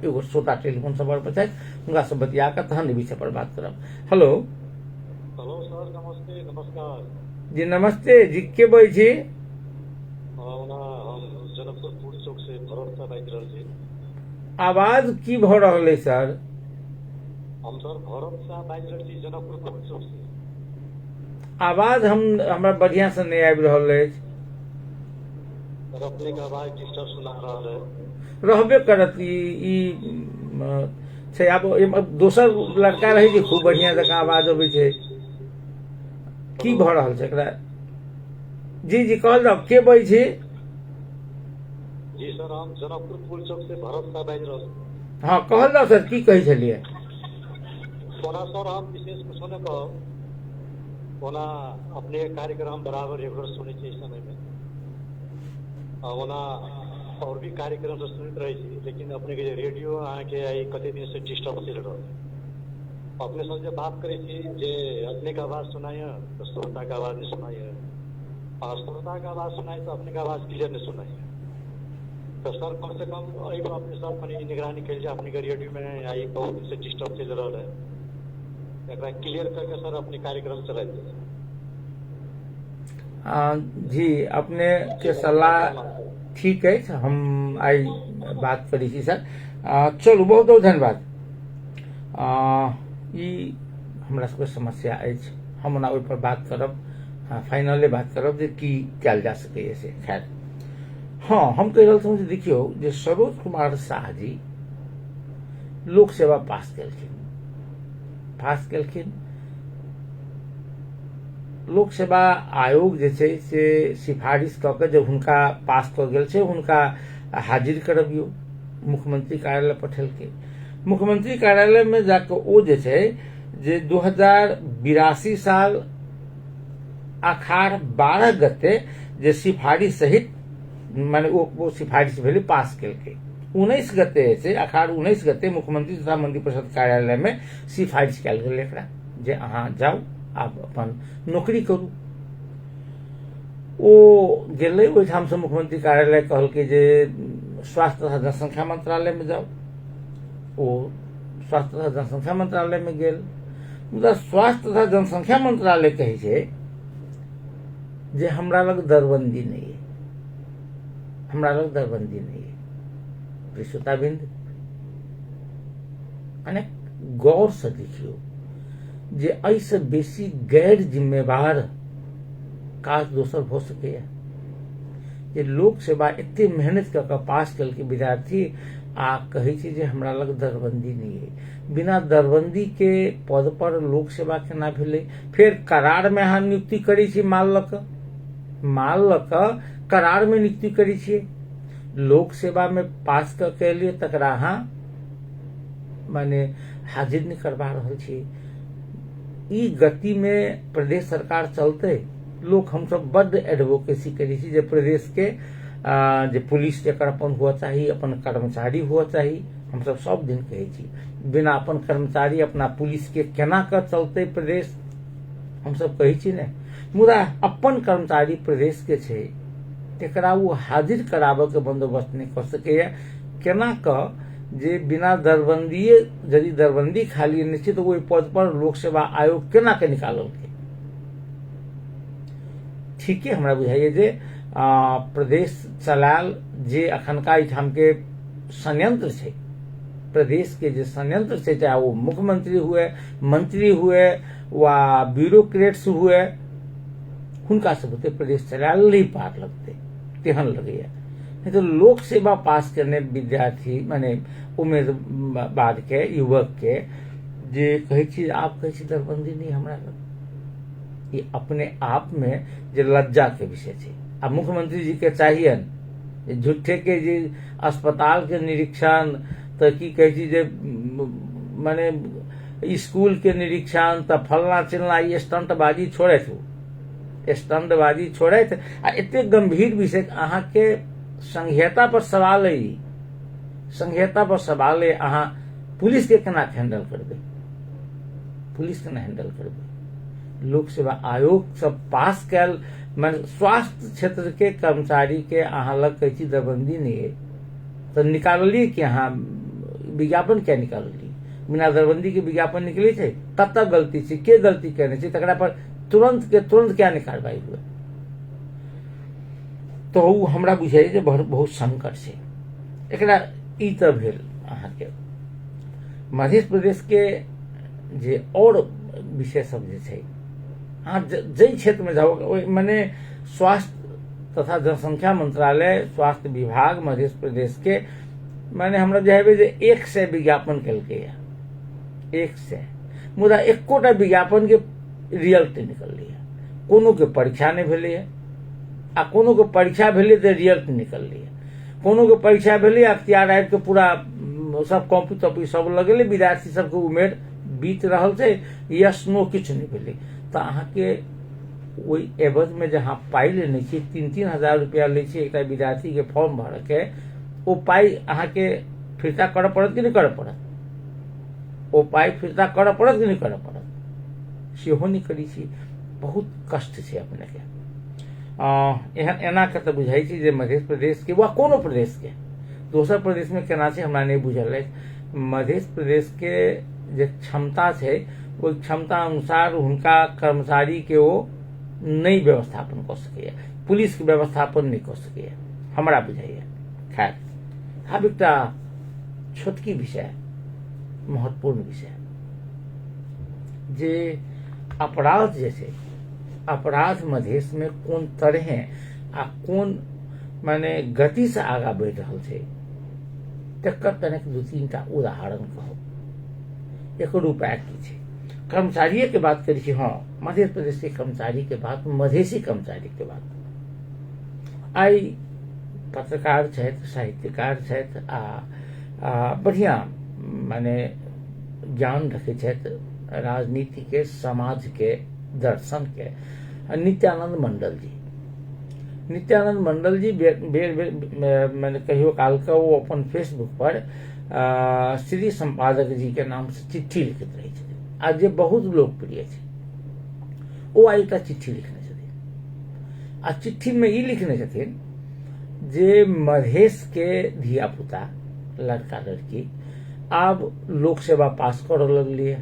एगो श्रोता टेलीफोन से पर छै हुनका से बतिया के तहन विषय पर बात करब। हेलो हेलो सर नमस्ते नमस्कार जी नमस्ते जी के बोलै छी हम जनकपुर पुल चौक से भरत साहब बाजि रहल छी आवाज की भ रहल है सर हम सर भरत साहब बाजि रहल छी जनकपुर पुल चौक से आवाज हमरा बढ़िया से नहीं आबि रहल अछि सर अपने के आवाज डिस्टर्ब सुना रहल है रहबे करत ई छै आब दोसर लड़का रहे जे खूब बढ़िया जकाँ आवाज अबै छै की भ रहल छै एकरा जी जी कहल जाओ के बोलै छी जी सर हम जनकपुर पुल चौक से भरत साहब बाजि रहल छी हाँ कहल जाओ सर की कहै छलियै ओना सर हम विशेष कुछ नहीं कहब ओना अपने कार्यक्रम बराबर रेगुलर सुनै छी इस समय में ओना और भी कार्यक्रम तो सुनते रहे छी लेकिन अपने के रेडियो अहाँ के आई कते दिन से डिस्टर्ब चल रहा है अपने सब जब बात करे छी जे अपने का आवाज सुनाइए तो श्रोता का आवाज नहीं सुनाइए और श्रोता का आवाज सुनाई तो अपने का आवाज क्लियर नहीं सुनाइए तो सर कम से कम अपने सब अपनी निगरानी कर अपने के रेडियो में आई बहुत दिन से डिस्टर्ब चल रहा है क्लियर करके सर अपने कार्यक्रम चलाइए जी अपने के सलाह ठीक है हम आई बात करी छी सर चलू बहुत बहुत धन्यवाद ई हमरा सबके समस्या अछि हम ओना ओहि पर बात करब फाइनले बात करब जे की कयल जा सकैए से खैर हाँ हम कहि रहल छलहुँ जे देखियौ जे सरोज कुमार शाह जी लोक सेवा पास केलखिन लोक सेवा आयोग जे छै से सिफारिश कऽ के जब हुनका पास कऽ गेल छै हुनका हाजिर करबियौ मुख्यमंत्री कार्यालय पठेलकै मुख्यमंत्री कार्यालय में जाके ओ जे छै जे 2082 साल अखाड़ 12 गते जे सिफारिश सहित माने वो सिफारिश भेलै पास केलकै 19 गते छै अखाड़ 19 गते मुख्यमंत्री तथा मंत्री परिषद कार्यालय में सिफारिश कयल गेल एकरा जे अहाँ जाउ आब अपन नौकरी करू ओ गेलै ओहिठाम से मुख्यमंत्री कार्यालय कहलकै जे स्वास्थ्य तथा जनसंख्या मंत्रालय में जाओ ओ स्वास्थ्य तथा जनसंख्या मंत्रालय में गेल मुदा स्वास्थ्य तथा जनसंख्या मंत्रालय कहै छै जे हमरा लग दरबंदी नहीं है हमरा लग दरबंदी नहीं है श्रोताबिंद माने गौर से देखियो जे ऐसे बेसी गैर जिम्मेवार काज दोसर भ सकैया जे लोक सेवा एते मेहनत कऽ पास कल के विद्यार्थी आ कहे छी जे हमरा लग दरबंदी नहीं है। बिना दरबंदी के पद पर लोक सेवा केना भेलै? फिर करार में अहाँ नियुक्ति करै छी, माल ल क करार में नियुक्ति करै छियै। लोक सेवा में पास के लिए तकरा अहाँ माने हाजिर नहीं करवा रहल छी। ई गति में प्रदेश सरकार चलते लोग हम सब बड़ एडवोकेसी करै छी जे प्रदेश के जे पुलिस एकर अपन हुआ चाहिए, अपन कर्मचारी हुआ चाहिए। हम सब दिन कहे छी बिना अपन कर्मचारी अपना पुलिस के केना कर चलते प्रदेश, हम सब कहे छी ने। मुदा अपन कर्मचारी प्रदेश के छै तेकरा वो हाजिर कराबे के बंदोबस्त नहीं कर सकैया। केना क जे बिना दरबंदिये यदि दरबंदी खाली निश्चित ओहि पद पर लोक सेवा आयोग केना के निकाललकै? ठीक है, हमरा बुझाइए जे प्रदेश चलायल जे अखनका ठाम के संयंत्र छै, प्रदेश के जे संयंत्र छै, चाहे वो मुख्यमंत्री हुए, मंत्री हुए वा ब्यूरोक्रेट्स हुए, हुनका सबके प्रदेश चलायल नहीं पार लगते तेहन लगैया। नहीं तो लोक सेवा पास करने विद्यार्थी माने उम्मीदवार के, युवक के जे कहे छी आप कहे छी दरबंदी नहीं हमरा लग, ये अपने आप में जे लज्जा के विषय छै। अब मुख्यमंत्री जी के चाहिए झूठे के जे अस्पताल के निरीक्षण तो की कहे छी जे माने स्कूल के निरीक्षण तो फलना चिलना ये स्टंटबाजी छोड़े थे, स्टंटबाजी छोड़े थे। आ इतने गंभीर विषय अहाँ के संहिता पर सवाल है, संहिता पर सवाल है। अहाँ पुलिस के केना हैंडल करबे? पुलिस केना हैंडल करबे? लोक सेवा आयोग सब पास कैल मान स्वास्थ्य क्षेत्र के कर्मचारी के अहाँ लग कहे छी दरबंदी नहीं है तो निकालिए कि अहाँ विज्ञापन क्या निकालिए? बिना दरबंदी के विज्ञापन निकले थे, कतऽ गलती छै, के गलती करने छै, तकरा पर तुरंत के तुरंत क्या नहीं कार्रवाई हुए? तो हमरा बुझाइए जे बहुत संकट छै। एकरा ई तऽ भेल अहाँके मध्य प्रदेश के जे और विषय सब जे छै, अहाँ जै क्षेत्र में जाओ माने स्वास्थ्य तथा जनसंख्या मंत्रालय, स्वास्थ्य विभाग मध्य प्रदेश के माने हमरा बुझाइए जे 100 विज्ञापन केलकैया, 100। मुदा एकोटा विज्ञापन के रिजल्ट निकललै, कोनो के परीक्षा नहीं भेलै है, आ कोनो के परीक्षा भेलै तो रिजल्ट निकललै है, कोनो के परीक्षा भेलै अख्तियार आबि के पूरा सब कॉपी तॉपी सब लगेले, विद्यार्थी सबके उमेर बीत रहल छै, यस नो किछु नहीं भेलै। तो अहाँ के ओहि एवज में जहाँ पाई लेने छी 3-3 हजार रुपया ले छी एक विद्यार्थी के फॉर्म भर के, ओ पाई अहाँ के फिरता करऽ पड़त कि नहीं करऽ पड़त? ओ पाई फिरता करऽ पड़त कि नहीं करऽ पड़त? सेहो नहीं करी छी। बहुत कष्ट छै अपने के। एना के तो बुझाई छी जे मध्य प्रदेश के वा कोनो प्रदेश के, दोसर प्रदेश में केना छै हमरा नहीं बुझल है। मध्य प्रदेश के जे क्षमता छै ओहि क्षमता अनुसार हुनका कर्मचारी के वो नहीं व्यवस्थापन कर सकैया, पुलिस के व्यवस्थापन नहीं कर सकैया हमरा बुझाइया। खैर, आब एकटा छोटकी विषय, महत्वपूर्ण विषय जे अपराध जे छै, अपराध मधेश में कोन तरहे आ कोन माने गति से आगा बढ़ि रहल छै तकर कनेक 2-3टा उदाहरण कहब। एकर उपाय की छै? कर्मचारी के बात करी छी, हाँ मध्य प्रदेश के कर्मचारी के बात, मधेसी कर्मचारी के बात। आई पत्रकार छथि, साहित्यकार छथि, आ बढ़िया माने ज्ञान रखे छथि राजनीति के, समाज के, दर्शन के, नित्यानंद मंडल जी मैंने कहियो काल का वो अपन फेसबुक पर श्री संपादक जी के नाम से चिट्ठी लिखित रही छथिन, आज जे बहुत लोकप्रिय छै। वो आई एकटा चिट्ठी लिखने छथिन, आ चिट्ठी में ई लिखने छथिन जे मधेश के धिया पुता, लड़का लड़की आब लोक सेवा पास करऽ लगलिए,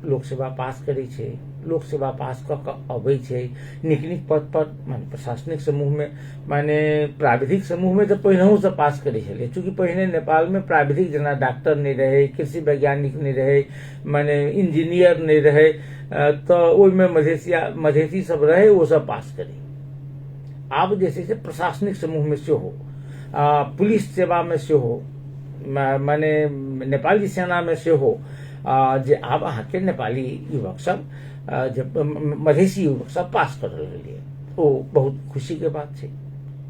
लोक सेवा पास करे छै, लोक सेवा पास क के अबै छै नीक नीक पद पर, माने प्रशासनिक समूह में, माने प्राविधिक समूह में तो पहिनहु से पास करे छलै। चूंकि पहिने नेपाल में प्राविधिक जेना डॉक्टर नहीं रहे, कृषि वैज्ञानिक नहीं रहे, माने इंजीनियर नहीं रहे, तो ओहिमे मधेसी सब रहे, वो सब पास करे। आब जे छै से प्रशासनिक समूह में सेहो, पुलिस सेवा में सेहो माने नेपाली सेना में से हो जे आब अहाँके नेपाली युवक सब जब मधेसी युवक सब पास कर रहे ओ बहुत खुशी के बात है।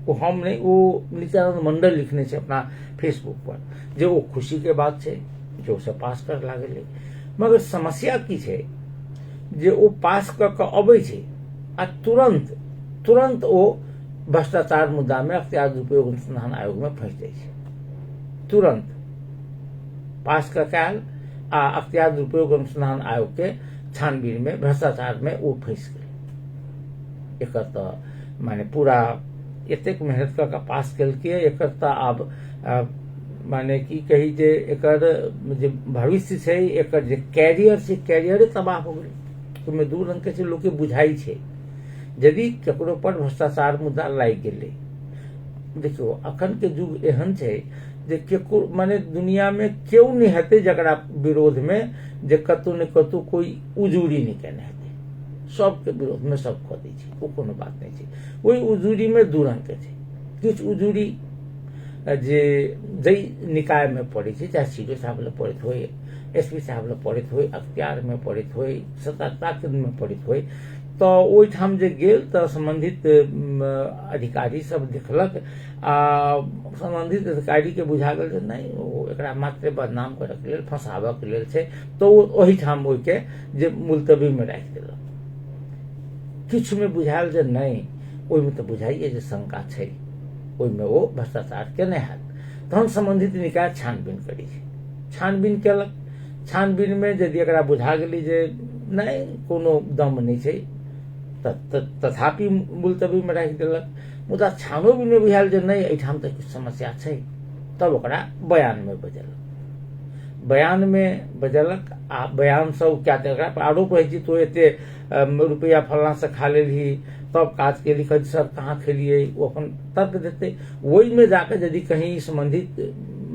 वो हम नहीं, वो नित्यानंद मंडल लिखने से अपना फेसबुक पर जो वो खुशी के बात है जो से पास कर लागले। मगर समस्या की है जे वो पास कर अबै छै आ तुरंत वो भ्रष्टाचार मुद्दा में अख्तियार दुरुपयोग अनुसंधान आयोग में फंस जाए छै। तुरंत पास कर काल आ अख्तियार दुरुपयोग अनुसंधान आयोग के छानबीन में भ्रष्टाचार में वो फंस गए। एक तो माने पूरा एतेक मेहनत कर पास कलके एक आब माने की कही जे एकर जे भविष्य छै एकर जे कैरियर छै कैरियरे तबाह हो गेलै। ओहिमे दू रंग के छै, लोग के बुझाई छै यदि केकरो पर भ्रष्टाचार मुद्दा लागि गेलै। देखियो अखन के युग एहन छै जे केकरो माने दुनिया में केओ नहीं हेतै जकरा विरोध में जे कतौ ने कतौ कोई उजूरी नहीं केने हेतै। सबके विरोध में सब कऽ दै छै, ओ कोनो बात नहीं छै। ओहि उजूरी में दू रंग के छै, किछु उजूरी जे जई निकाय में पड़े छै, चाहे सीडो साहब ले पड़ैत होय, एसपी साहब ले पड़ैत होय, अख्तियार में पड़ैत होय, सतर्कता केंद्र में पड़ैत होय, तो ओहिठाम जे गेल तऽ संबंधित अधिकारी सब देखलक आ संबंधित अधिकारी के बुझा गेल जे नहीं ओ एकरा मात्र बदनाम करऽ के लेल फंसाबऽ के लेल छै, तो ओहिठाम ओहि के जे मुलतवी में राखि देलक। किछु में बुझायल जे नहीं, ओहिमे तऽ बुझाइए जे शंका छै, ओहिमे ओ भ्रष्टाचार केने हैत। तहन संबंधित निकाय छानबीन करै छै, छानबीन केलक। छानबीन में यदि एकरा बुझा गेलै जे नहीं कोनो दम नहीं छै तथापि मुलतवी में राखि देलक। मुदा छानबीन में बुझायल जे नहीं एहिठाम तऽ किछु समस्या छै, तब ओकरा बयान में बजेलक। बयान में बजेलक आ बयान सब क्या एकरा पर आरोप रहै छै तो एते रुपया फलना से खा लेली तब काज केली, कद सर कहाँ खेलिए वो अपन तर्क देते। वही में जाकर यदि कहीं संबंधित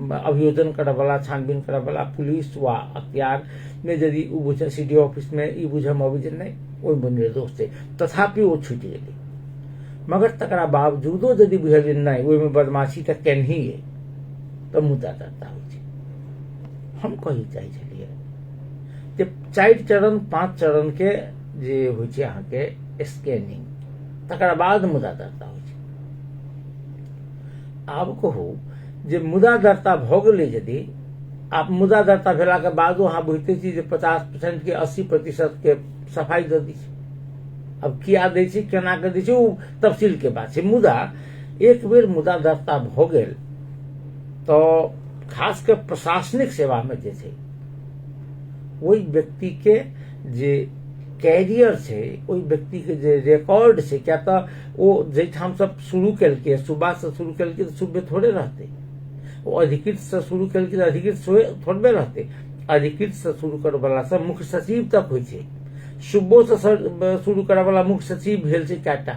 अभियोजन करय वाला छानबीन करय वाला पुलिस वा अख्तियार में यदि बुझे सीडीओ ऑफिस में ई बुझे में अबै जे नहीं ओहि निर्दोष छै, तथापि वो छूटि गेलै। मगर तकरा बावजूदो यदि बुझल जे नहीं ओहि में बदमाशी तऽ केनहिए तऽ मुद्दा दर्ता होइ छै। हम कही चाहै छलियै जे 4 चरण 5 चरण के जे होइ छै अहाँके स्कैनिंग, तकरा बाद मुद्दा दर्ता होइ छै। आब कहू जे मुद्दा दर्ता भऽ गेलै, यदि आप मुद्दा दर्ता भेला के बादो अहाँ बुझते छी जे 50% के 80% के सफाई दऽ दै छै। अब किया दै छै केना के दै छै ओ तफसील के बात छै। मुदा एक बेर मुद्दा दर्ता भऽ गेल तो खास के प्रशासनिक सेवा में जे छै ओहि व्यक्ति के जे कैरियर छै, ओहि व्यक्ति के जे रिकॉर्ड छै, क्या तऽ ओ जैठाम सब शुरू केलकै सुबह से शुरू केलकै तऽ सुबह थोड़े रहतै, वो अधिकृत से शुरू केलकै तऽ अधिकृत थोड़बे रहतै। अधिकृत से शुरू करय वाला सब मुख्य सचिव तक होइ छै, सुबह से शुरू करय वाला मुख्य सचिव भेल छै कएटा।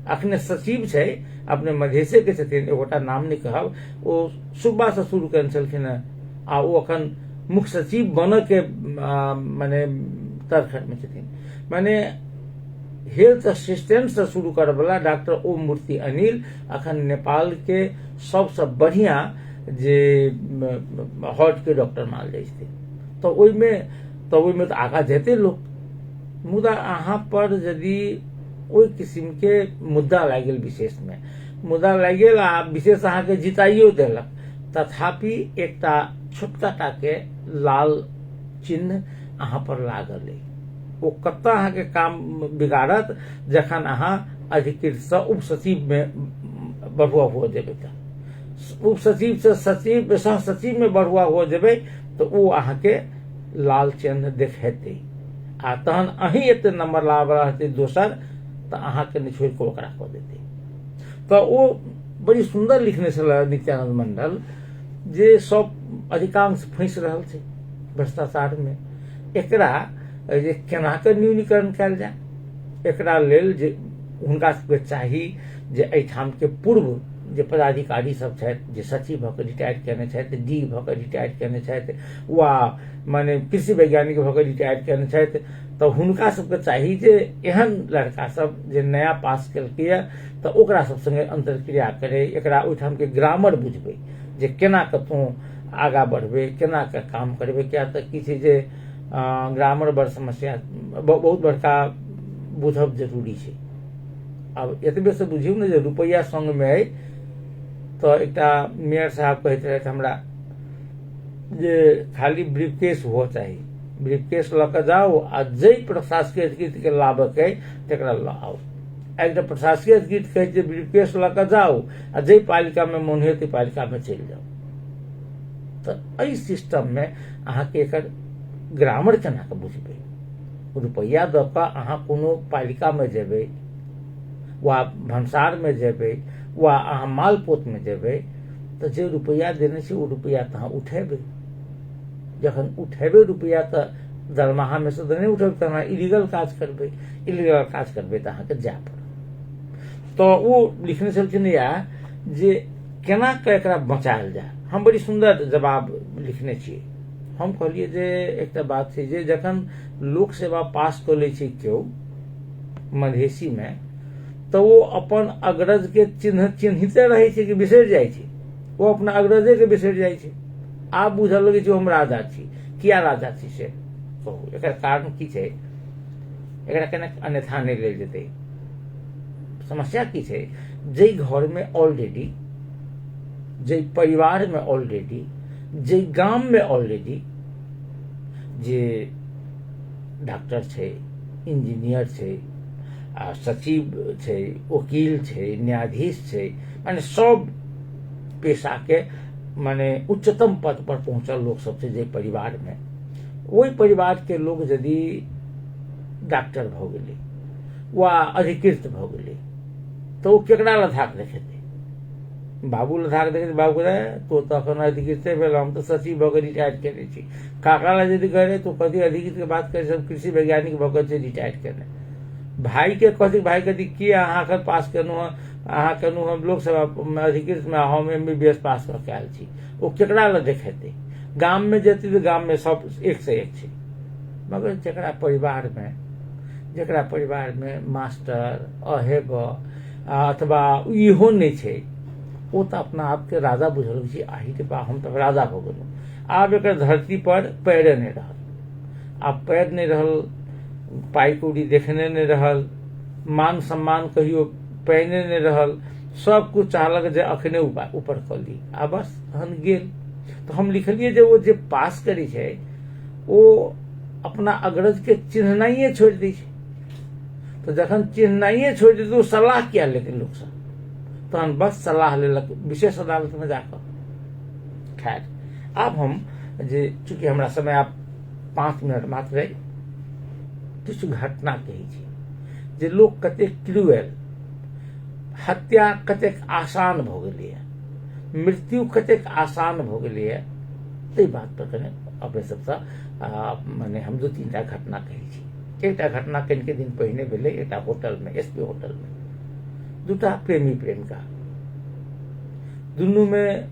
अखने सचिव छै अपने मधेसे के छथिन, एगोटा नाम नहीं कहब, ओ सुबह से शुरू केने छलखिन आ ओ अखन मुख्य सचिव बनऽ के माने तरखट में छथिन। माने हेल्थ असिस्टेंट से शुरू करय वाला डॉक्टर ओम मूर्ति अनिल अखन नेपाल के सबसे बढ़िया जे हार्ट के डॉक्टर मानल जाइ छै। तो ओहिमे तऽ आगाँ जेतै लोक। मुदा अहाँ पर यदि ओहि किस्म के मुद्दा लागि गेल, विशेष में मुद्दा लागि गेल आ विशेष अहाँके जिताइयो देलक, तथापि एकटा छोटका टा के लाल चिन्ह अहाँ पर लागल अइ। ओ कतऽ अहाँके काम बिगाड़त जखन अहाँ अधिकृत से उप सचिव में बढ़ुआ हो जेबै तऽ। उप सचिव से सचिव सह सचिव में बढ़ुआ हो जेबै तऽ ओ अहाँके लाल चिन्ह देखेतै आ तहन अहीं एते नंबर लाबऽ हेतै दोसर तऽ अहाँके नहि छोड़ि कऽ ओकरा कऽ देतै। तऽ ओ बड़ी सुंदर लिखने छल नित्यानंद मंडल जे सब अधिकांश फंसि रहल छै भ्रष्टाचार में। एकरा जे केना के न्यूनीकरण कयल जाय, एकरा लेल जे हुनका सबके चाही जे एहिठाम के पूर्व जे पदाधिकारी सब छथि, जे सचिव भऽ कऽ रिटायर केने छथि, डी भऽ कऽ रिटायर केने छथि, वा माने कृषि वैज्ञानिक भऽ कऽ रिटायर केने छथि, तऽ हुनका सबके चाही जे एहन लड़का सब जे नया पास केलकैए तऽ ओकरा सब संगे अंतरक्रिया करे, एकरा ओहिठाम के ग्रामर बुझबै जे केना कतौ आगा बढ़बे, केना के काम करबे, क्या तक कि छै जे ग्रामर बड़ समस्या बहुत बड़का बुझब जरूरी छै। अब एतबे से बुझियौ ने जे रुपैया संग में अइ तो एकटा मेयर साहब कहैत रहथि हमरा जे खाली ब्रीफकेस हुआ चाहिए, ब्रीफकेस लऽ कऽ जाओ आ जै प्रशासकीय अधिकृत के लाभक अइ तकरा लऽ आउ। एकटा प्रशासकीय अधिकृत कहै छै ब्रीफकेस लऽ कऽ जाओ आ जै पालिका में मोन होय ताहि पालिका में चलि जाओ। तो एहि सिस्टम में अहाँके एकर ग्रामर केना के बुझबै? रुपैया दऽ कऽ अहाँ कोनो पालिका में जेबै वा भंसार में जेबै वा अहाँ मालपोत में जेबै तो जे रुपैया देने छै ओ रुपैया तऽ अहाँ उठेबै। जखन उठेबै रुपैया तऽ दरमाहा में से तऽ नहि उठेबै, तऽ अहाँ इलीगल काज करबै, इलीगल काज करबै तऽ अहाँके जाय पड़त। तो ओ लिखने छलखिन या जे केना के एकरा बचायल जाय। हम बड़ी सुंदर जवाब लिखने छियै। हम कहलिए जे एकटा बात छै जे जखन लोक सेवा पास कऽ लै छै केओ मधेसी में तो वो अपन अग्रज के चिन्हिते रहै छै कि बिसरि जाइ छै, वो अपना अग्रजे के बिसरि जाइ छै। आब बुझऽ लगै छै हम राजा छी। किया राजा छी से कहू, एकर कारण की छै? एकरा केना अन्यथा नहि लेल जेतै? समस्या की छै? जै घर में ऑलरेडी, जै परिवार में ऑलरेडी, जै गांव में ऑलरेडी जे डॉक्टर छै, इंजीनियर छै, सचिव छै, वकील छै, न्यायाधीश छै, माने सब पेशा के माने उच्चतम पद पर पहुंचल लोग सब छै जे परिवार में, ओहि परिवार के लोग यदि डॉक्टर भ गेलै वा अधिकृत भ गेलै तो ओ केकरा लधाक देखेतै? बाबू लधाक देखेतै, बाबू तो तखन अधिकृते भेल, हम तो सचिव भऽ के रिटायर केने छी। काका ला यदि कहे तो कथी अधिकृत के बात करे, सब कृषि वैज्ञानिक भऽ के रिटायर केने। भाई के कथी, भाई कथी की अहाँ एखन पास केलहुँ, अहाँ केलहुँ हम लोक सेवा अधिकृत में, हम MBBS पास कऽ के आयल छी। ओ केकरा लग देखेतै? गाम में जेतै तो गाम में सब एक से एक छै, मगर जेकरा परिवार में मास्टर अहेब अथवा इहो नहीं छै, वो तो अपना आप के राजा बुझल छै। आही के बा हम तो राजा भऽ गेलहुँ। आब एकर धरती पर पैरे नहीं रहल, आब पैर नहीं रहल, पाई कौड़ी देखने नहीं रहल, मान सम्मान कहियो पहिने नहीं रहल, सब कुछ चाहलक जे अखने ऊपर कऽ ली आ बस तहन गेल। तो हम लिखलिए जे वो जे पास करै छै वो अपना अग्रज के चिन्हनाइए छोड़ दै छै। तो जखन चिन्हनाइए छोड़ दै तो सलाह किया लेते लोग सब? तहन बस सलाह लेलक विशेष अदालत में जाकर। खैर, अब हम जे चूंकि हमरा समय आप 5 मिनट मात्र रही, किछु घटना कहै छी जे लोग कतेक क्रूएल, हत्या कतेक आसान भऽ गेलैए, मृत्यु कतेक आसान भऽ गेलैए, ताहि बात पर कने अपने सबसँ माने हम 2-3 टा घटना कहै छी। एकटा घटना कनिके दिन पहिने भेलै एकटा होटल में, SP होटल में। 2टा प्रेमी प्रेमिका, दुनू में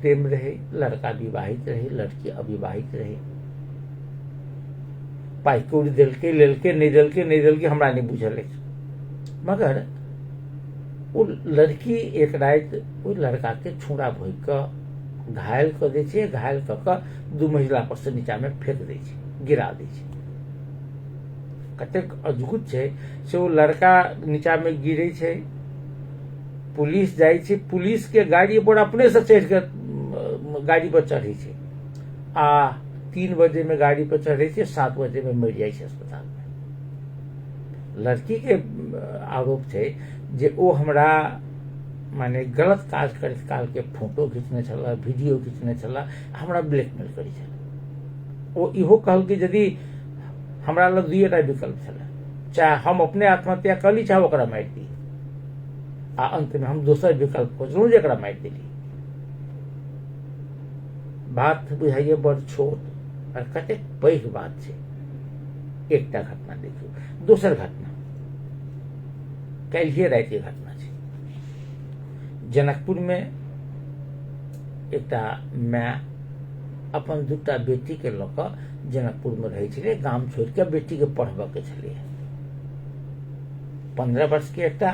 प्रेम रहे, लड़का विवाहित रहे, लड़की अविवाहित रहे। पाई कौड़ी देलकै, लेलकै नहीं देलकै हमरा नहीं बुझल अछि, मगर वो लड़की एक राति ओहि लड़का के छुरा भोंक कऽ घायल कऽ दै छै, घायल कऽ कऽ 2 मंजिला पर से नीचा में फेंक दै छै, गिरा दै छै। कतेक अद्भुत छै से वो लड़का नीचा में गिरै छै, पुलिस जाइ छै, पुलिस के गाड़ी पर अपने से चढ़ के गाड़ी पर चढ़ै छै आ 3 बजे में गाड़ी पर चढ़े छै, 7 बजे में मरि जाइ छै अस्पताल में। लड़की के आरोप छै जे ओ हमरा माने गलत काज करैत काल के फोटो खींचने छला, वीडियो खींचने छला, हमरा ब्लैकमेल करै छला। ओ इहो कहल कि यदि हमरा लग 2टा विकल्प छला, चाहे हम अपने आत्महत्या कर ली चाहे ओकरा मारि दी, आ अंत में हम दोसर विकल्प खोजलहुँ जे एकरा मारि देली। बात बुझाइए बड़ छोट और कतेक पैघ बात छै। एकटा घटना देखियौ। दोसर घटना काल्हिए राति के घटना छै। जनकपुर में एकटा माय अपन 2टा बेटी के लऽ कऽ जनकपुर में रहै छलै, गाम छोड़ के बेटी के पढ़बऽ के छलै। 15 वर्ष के एकटा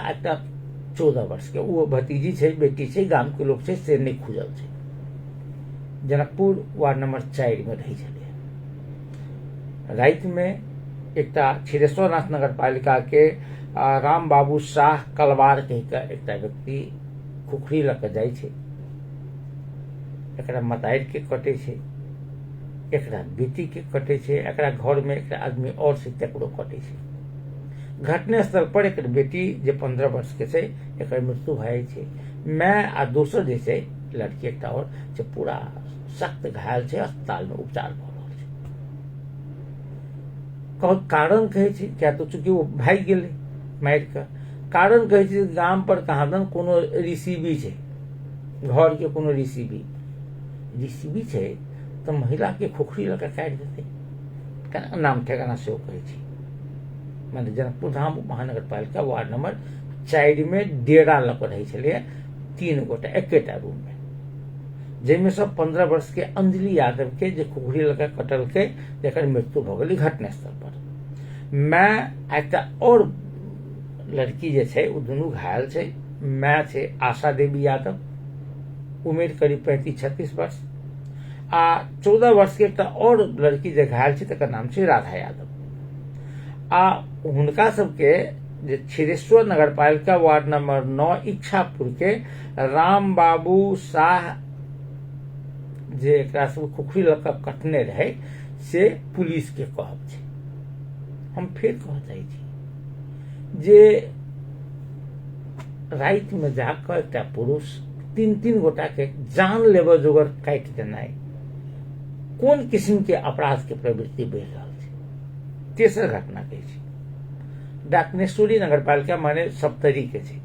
14 वर्ष के, वो भतीजी छै, बेटी छै, गाम के लोग छै से नहीं खुजल छै। जनकपुर वार्ड नंबर 4 में रही छलियै। राति में एकटा क्षीरेश्वरनाथ नगर पालिका के राम बाबू शाह कलवार कहि कऽ एकटा व्यक्ति खुखरी लऽ कऽ जाइ छै, एकरा मतारि के कटे छै, एकरा बेटी के कटे छै, एकरा घर में एक आदमी और से तेकरो कटे छै। घटना स्थल पर एक बेटी जे 15 वर्ष के छै एकर मृत्यु भऽ जाइ छै। माय आ दोसर जे छै लड़की एकटा और जे पूरा सख्त घायल छै, अस्पताल में उपचार भऽ रहल छै। कारण कहै छै क्या तो चूंकि वो भागि गेलै मारि कऽ, कारण कहै छै गाम पर कहाँ दन कोनो ऋषिबी छै, घर के कोनो ऋषिबी छै तऽ महिला के खोखरी लऽ कऽ काटि देतै, केना नाम ठेकाना सेहो कहै छै। माने जनकपुर धाम महानगर पालिका वार्ड नंबर 4 में डेरा लऽ कऽ रहै छलै 3 गोटा एकेटा रूम में, जाहिमे से 15 वर्ष के अंजलि यादव के जे खुखरी लऽ कऽ कटलकै जेकर मृत्यु भऽ गेलै घटना स्थल पर। माय एकटा और लड़की जे छै ओ दुनू घायल छै। माय छै आशा देवी यादव, उम्र करीब 35-36 वर्ष, आ 14 वर्ष के एकटा और लड़की जे घायल छै तकर नाम छै राधा यादव। आ हुनका सबके जे क्षीरेश्वर नगर पालिका वार्ड नंबर 9 इच्छापुर के राम बाबू शाह जे एकरा सब खुखरी लऽ कऽ कटने रहे से पुलिस के कहब छै। हम फिर कह चाहै छी जे राति में जाकर एकटा पुरुष 3 गोटा के जान लेबर जोगर काटि देनाइ कोन किस्म के अपराध के प्रवृत्ति बढ़ि रहल छै। तेसर घटना कहै छी डाकनेश्वरी नगर पालिका माने सप्तरी के छै।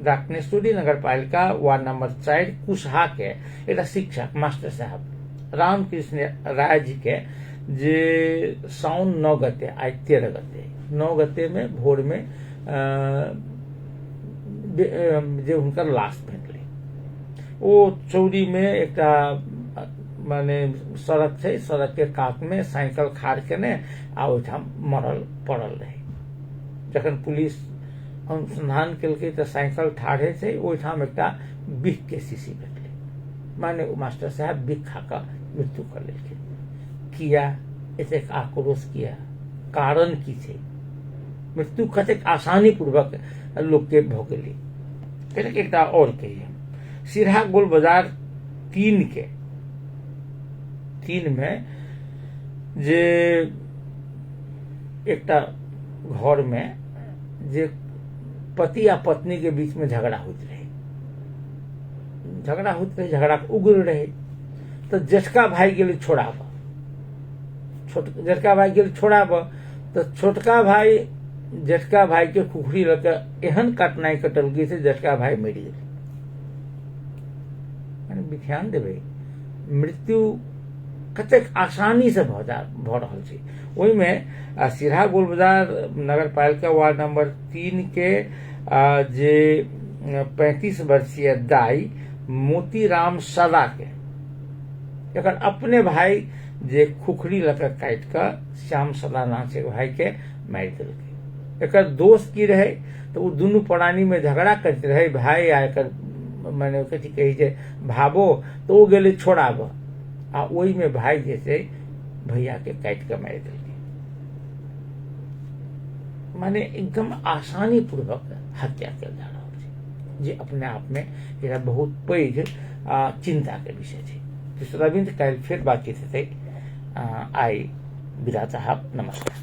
डाकनेश्वरी नगर पालिका वार्ड नंबर 4 कुशहा के एक शिक्षक मास्टर साहब रामकृष्ण राय जी के जे साउन 9 गते आज 13 गते 9 गते में भोर में जे हुनकर लाश भेटलै ओ चौरी में एकटा माने सड़क छै, सड़क के कात में साइकिल खाड़ केने आ ओहिठाम मरल पड़ल रहे। जखन पुलिस अनुसंधान केलकै तऽ साइकिल ठाढ़े छै, ओहिठाम एकटा बिख के शीशी भेटलै, माने ओ मास्टर साहब बिख खा कऽ मृत्यु कर लेलकै। किया एतेक आक्रोश किया, कारण की छै, मृत्यु कतेक आसानी पूर्वक लोग के भऽ गेलै। एकटा और कहिए सिरहा गोल बाजार 3 में जे एकटा घर में जे पति आ पत्नी के बीच में झगड़ा होइत रहे, झगड़ा उग्र रहे तो जेठका भाई गेलै छोड़ाबऽ, जेठका भाई गेलै छोड़ाबऽ तो छोटका भाई जेठका भाई के खुखरी लऽ कऽ एहन कटनाइ कटलकै से जेठका भाई मरि गेलै। माने ध्यान देबै मृत्यु कतेक आसानी से भऽ रहल छै। ओहिमे सिरहा गोल बाजार नगर पालिका वार्ड नंबर 3 के जे 35 वर्षीय दाई मोतीराम सदा के एकर अपने भाई जे खुखरी लऽ कऽ काटि कऽ श्याम सदा नाम छै भाई के मारि देलकै। एकर दोष की रहे तो ओ दुनू प्राणी में झगड़ा करते रहे, भाई आ एकर माने कथी कहै छै भाबो, तो ओ गेलै छोड़ाबऽ आ ओहि में भाई जे छै भैया के काटि कऽ मारि देलकै। माने एकदम आसानी पूर्वक हत्या कयल जा रहल छै, जे अपने आप में एकरा बहुत पैघ चिंता के विषय छै। श्रोताबिंद काल्हि फेर बातचीत हेतै। आई विदा चाहब, नमस्कार।